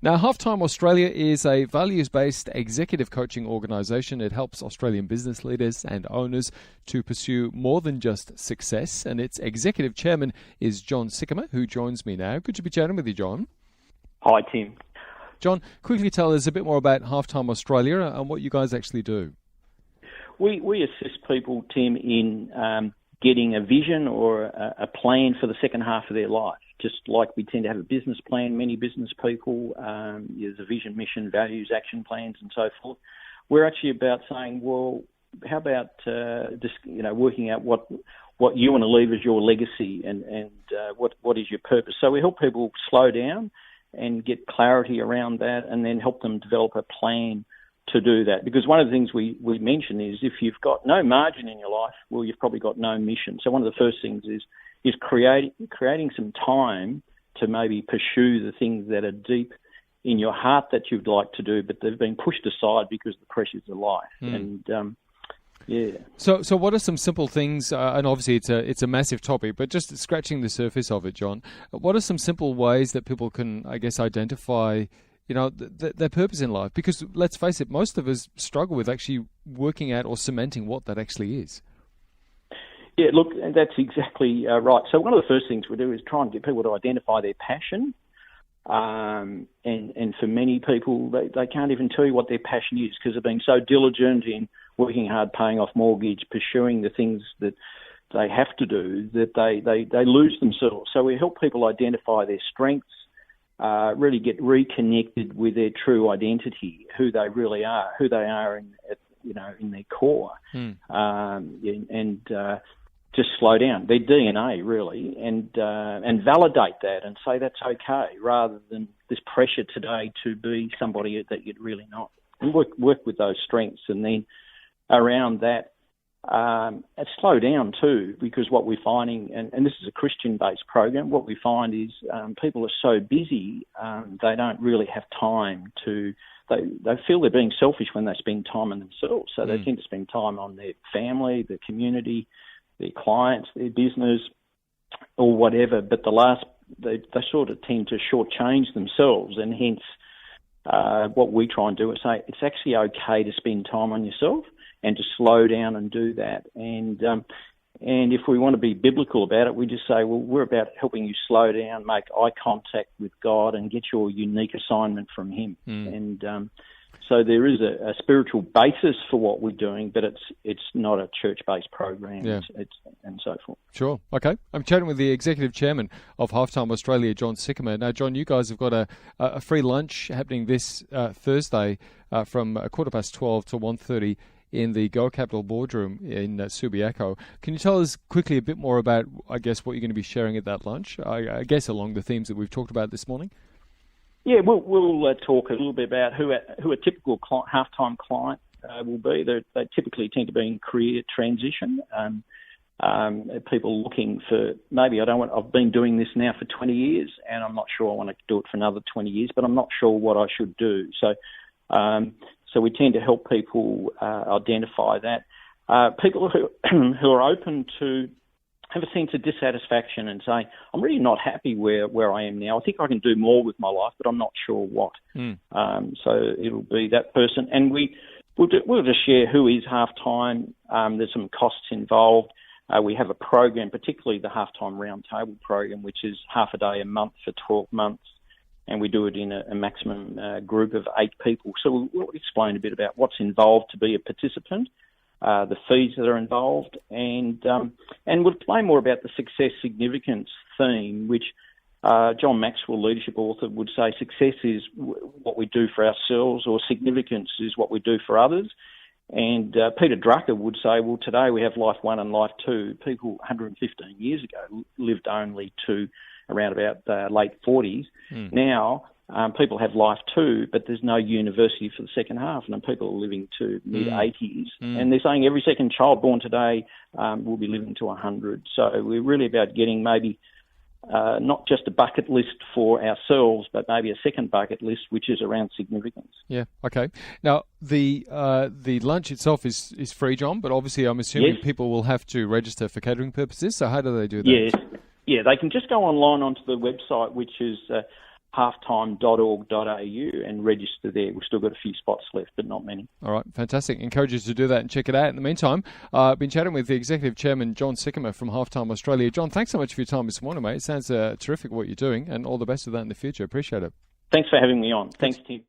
Now, Halftime Australia is a values-based executive coaching organisation. It helps Australian business leaders and owners to pursue more than just success. And its executive chairman is John Sikkema, who joins me now. Good to be chatting with you, John. Hi, Tim. John, quickly tell us a bit more about Halftime Australia and what you guys actually do. We assist people, Tim, in getting a vision or a plan for the second half of their life. Just like we tend to have a business plan, many business people, there's a vision, mission, values, action plans, and so forth. We're actually about saying, well, how about just working out what you want to leave as your legacy and what is your purpose. So we help people slow down and get clarity around that, and then help them develop a plan to do that. Because one of the things we mention is if you've got no margin in your life, well, you've probably got no mission. So one of the first things is creating some time to maybe pursue the things that are deep in your heart that you'd like to do, but they've been pushed aside because of the pressures of life. And yeah. So what are some simple things? And obviously it's a massive topic, but just scratching the surface of it, John. What are some simple ways that people can, I guess, identify, their purpose in life? Because let's face it, most of us struggle with actually working out or cementing what that actually is. Yeah, look, that's exactly right. So one of the first things we do is try and get people to identify their passion. And for many people, they can't even tell you what their passion is because they've been so diligent in working hard, paying off mortgage, pursuing the things that they have to do, that they lose themselves. So we help people identify their strengths, really get reconnected with their true identity, who they really are, who they are in their core, just slow down, their DNA really, and validate that and say that's okay, rather than this pressure today to be somebody that you're really not. And work with those strengths, and then around that, slow down too, because what we're finding, and this is a Christian-based program, what we find is people are so busy, they don't really have time to. They feel they're being selfish when they spend time on themselves, so they tend to spend time on their family, their community, their clients, their business, or whatever. But they sort of tend to shortchange themselves, and hence what we try and do is say it's actually okay to spend time on yourself and to slow down and do that. And if we want to be biblical about it, we just say, well, we're about helping you slow down, make eye contact with God, and get your unique assignment from Him. And so there is a spiritual basis for what we're doing, but it's not a church-based program, and so forth. Sure. Okay. I'm chatting with the Executive Chairman of Halftime Australia, John Sikkema. Now, John, you guys have got a free lunch happening this Thursday from 12:15 to 1:30 in the Go Capital boardroom in Subiaco. Can you tell us quickly a bit more about, I guess, what you're going to be sharing at that lunch, I guess along the themes that we've talked about this morning? Yeah, we'll talk a little bit about who a typical halftime client will be. They typically tend to be in career transition. People looking for I've been doing this now for 20 years, and I'm not sure I want to do it for another 20 years, but I'm not sure what I should do. So we tend to help people identify that. People who are open to have a sense of dissatisfaction and say, I'm really not happy where I am now. I think I can do more with my life, but I'm not sure what. So it'll be that person. And we'll just share who is Halftime. There's some costs involved. We have a program, particularly the Halftime Roundtable program, which is half a day a month for 12 months. And we do it in a maximum group of 8 people. So we'll explain a bit about what's involved to be a participant, the fees that are involved, and we'll explain more about the success significance theme, which John Maxwell, leadership author, would say success is what we do for ourselves, or significance is what we do for others. And Peter Drucker would say, well, today we have life 1 and life 2. People 115 years ago lived only to around about late 40s. Now, people have life 2, but there's no university for the second half, and people are living to mid-80s. And they're saying every second child born today will be living to 100. So we're really about getting maybe not just a bucket list for ourselves, but maybe a second bucket list, which is around significance. Yeah, okay. Now, the lunch itself is free, John, but obviously I'm assuming people will have to register for catering purposes. So how do they do that? Yes. Yeah, they can just go online onto the website, which is halftime.org.au and register there. We've still got a few spots left, but not many. All right, fantastic. Encourage you to do that and check it out. In the meantime, I've been chatting with the Executive Chairman, John Sikkema from Halftime Australia. John, thanks so much for your time this morning, mate. It sounds terrific what you're doing, and all the best of that in the future. Appreciate it. Thanks for having me on. Thanks, Tim.